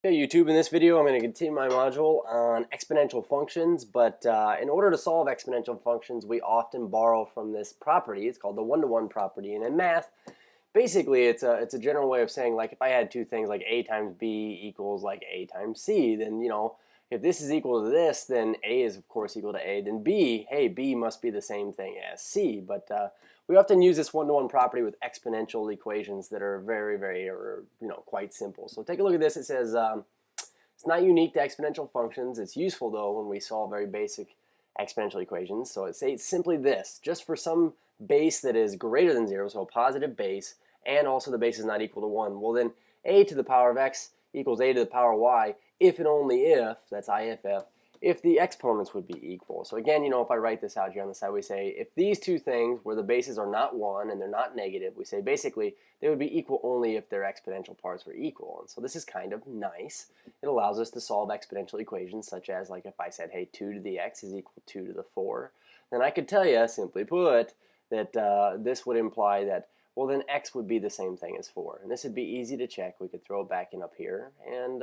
Hey YouTube, in this video I'm going to continue my module on exponential functions, but in order to solve exponential functions we often borrow from this property. It's called the one-to-one property, and in math basically it's a general way of saying, like, if I had two things like a times b equals like a times c, then if this is equal to this, then a is of course equal to a, then b, hey, b must be the same thing as c. But we often use this one-to-one property with exponential equations that are very quite simple. So take a look at this. It says it's not unique to exponential functions. It's useful though when we solve very basic exponential equations. So it's simply this: just for some base that is greater than 0, so a positive base, and also the base is not equal to 1, well then a to the power of x equals a to the power of y if and only if, that's if the exponents would be equal. So again, if I write this out here on the side, we say if these two things where the bases are not 1 and they're not negative, we say basically they would be equal only if their exponential parts were equal. And so this is kind of nice. It allows us to solve exponential equations, such as, like, if I said, hey, 2 to the x is equal to 2 to the 4, then I could tell you, simply put, that this would imply that, well, then x would be the same thing as 4. And this would be easy to check. We could throw it back in up here, and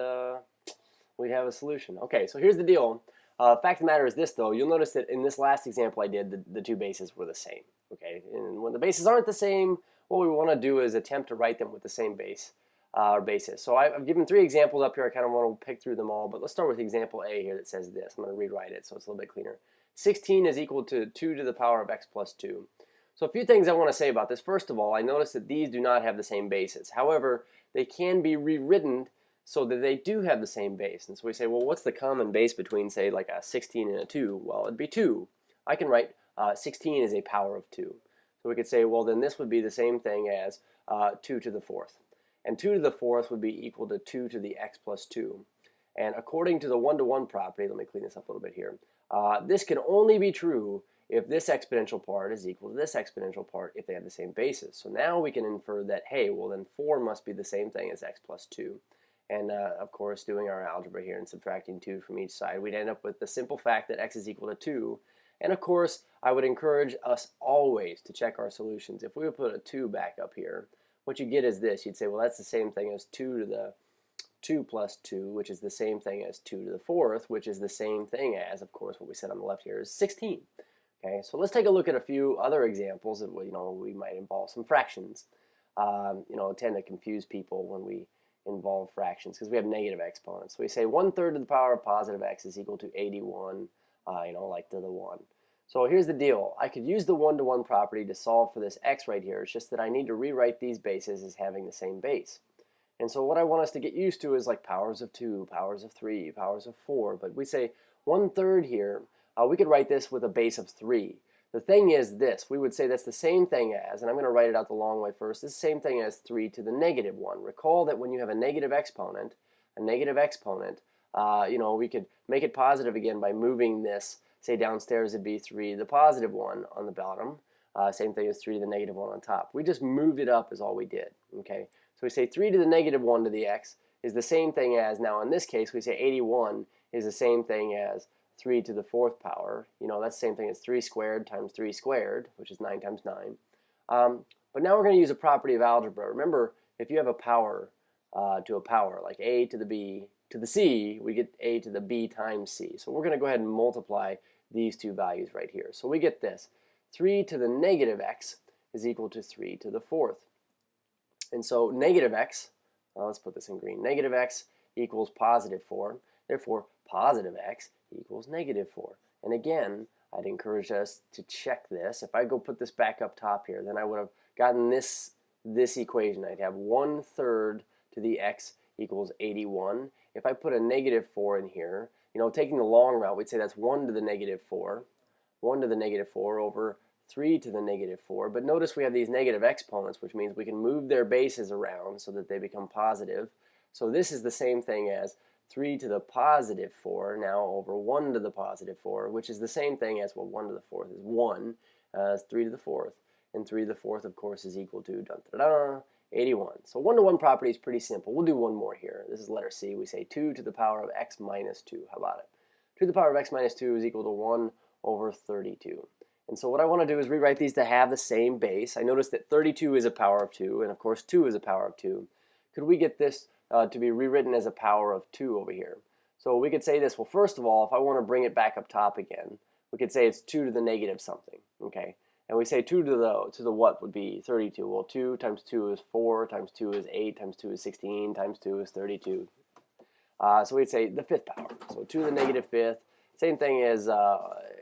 we'd have a solution. Okay, so here's the deal. Fact of the matter is this, though. You'll notice that in this last example I did, the two bases were the same. Okay, and when the bases aren't the same, what we want to do is attempt to write them with the same base or basis. So I've given 3 examples up here. I kind of want to pick through them all, but let's start with example A here that says this. I'm going to rewrite it so it's a little bit cleaner. 16 is equal to 2 to the power of x plus 2. So a few things I want to say about this. First of all, I notice that these do not have the same bases. However, they can be rewritten so that they do have the same base. And so we say, well, what's the common base between, say, like a 16 and a 2? Well, it'd be 2. I can write 16 is a power of 2. So we could say, well, then this would be the same thing as 2 to the 4th. And 2 to the 4th would be equal to 2 to the x plus 2. And according to the one-to-one property, let me clean this up a little bit here, this can only be true if this exponential part is equal to this exponential part if they have the same basis. So now we can infer that, hey, well, then 4 must be the same thing as x plus 2. And of course, doing our algebra here and subtracting 2 from each side, we'd end up with the simple fact that x is equal to 2. And of course, I would encourage us always to check our solutions. If we would put a 2 back up here, what you get is this. You'd say, well, that's the same thing as 2 to the 2 plus 2, which is the same thing as 2 to the 4th, which is the same thing as, of course, what we said on the left here is 16. Okay, so let's take a look at a few other examples that we might involve some fractions. Tend to confuse people when we involve fractions because we have negative exponents. So we say 1/3 to the power of positive x is equal to 81, like to the 1. So here's the deal. I could use the one-to-one property to solve for this x right here. It's just that I need to rewrite these bases as having the same base. And so what I want us to get used to is like powers of 2, powers of 3, powers of 4. But we say 1/3 here. We could write this with a base of 3. The thing is this, we would say that's the same thing as, and I'm going to write it out the long way first, it's the same thing as 3 to the negative 1. Recall that when you have a negative exponent, we could make it positive again by moving this, say downstairs it'd be 3 to the positive 1 on the bottom, same thing as 3 to the negative 1 on top. We just moved it up is all we did, okay? So we say 3 to the negative 1 to the x is the same thing as, now in this case we say 81 is the same thing as 3 to the 4th power. That's the same thing as 3 squared times 3 squared, which is 9 times 9. But now we're going to use a property of algebra. Remember, if you have a power to a power, like a to the b to the c, we get a to the b times c. So we're going to go ahead and multiply these two values right here. So we get this. 3 to the negative x is equal to 3 to the 4th. And so negative x, let's put this in green, negative x equals positive 4. Therefore, positive x equals negative 4. And again, I'd encourage us to check this. If I go put this back up top here, then I would have gotten this equation. I'd have 1/3 to the x equals 81. If I put a negative 4 in here, taking the long route, we'd say that's 1 to the negative 4. 1 to the negative 4 over 3 to the negative 4. But notice we have these negative exponents, which means we can move their bases around so that they become positive. So this is the same thing as 3 to the positive 4 now over 1 to the positive 4, which is the same thing as, well, 1 to the 4th is 1, 3 to the 4th. And 3 to the 4th, of course, is equal to 81. So one-to-one property is pretty simple. We'll do one more here. This is letter C. We say 2 to the power of x minus 2. How about it? 2 to the power of x minus 2 is equal to 1 over 32. And so what I want to do is rewrite these to have the same base. I noticed that 32 is a power of 2, and of course 2 is a power of 2. Could we get this to be rewritten as a power of 2 over here. So we could say this, well, first of all, if I want to bring it back up top again, we could say it's 2 to the negative something, okay? And we say 2 to the what would be 32. Well, 2 times 2 is 4, times 2 is 8, times 2 is 16, times 2 is 32. So we'd say the 5th power. So 2 to the negative 5th. Same thing as,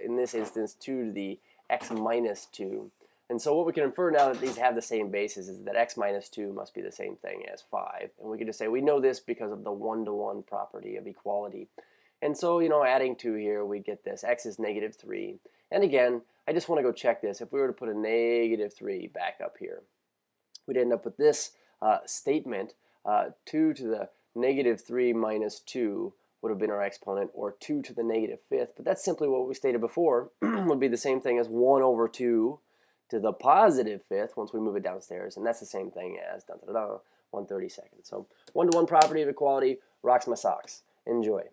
in this instance, 2 to the x minus 2. And so what we can infer now that these have the same basis is that x minus 2 must be the same thing as 5. And we can just say we know this because of the one-to-one property of equality. And so, adding 2 here, we get this. X is negative 3. And again, I just want to go check this. If we were to put a negative 3 back up here, we'd end up with this statement. 2 to the negative 3 minus 2 would have been our exponent, or 2 to the negative 5th. But that's simply what we stated before. Would be the same thing as 1 over 2 to the positive 5th once we move it downstairs. And that's the same thing as 1/32. So 1-to-1 property of equality rocks my socks. Enjoy.